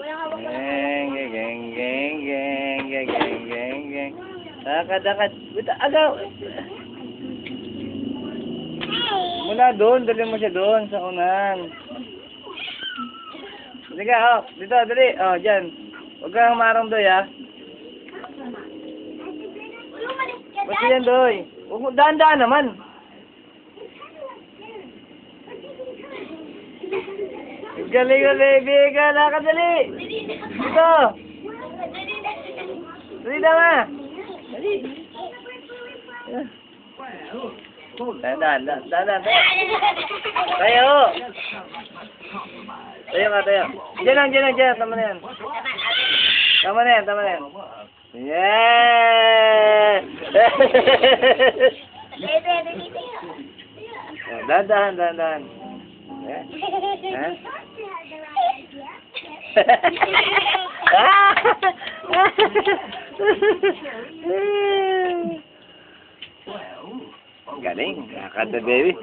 Geng, geng, geng, geng, geng, geng, geng, geng, geng. Dakad. Buta, agaw. Mula doon, dali mo siya doon sa unan. Sige ka, oh. Dito, dali. Oh, dyan. Huwag kang humarang doy, ha. Ba't yan, doy? Huwag mo, daan-daan naman. Galing, baby. Lakad, dali. Dito. Dali na nga. Dali. Dahan. Tayo. Tayo. Diyan lang. Tama na yan. Yeah! Dahan. Galing, kakanta baby.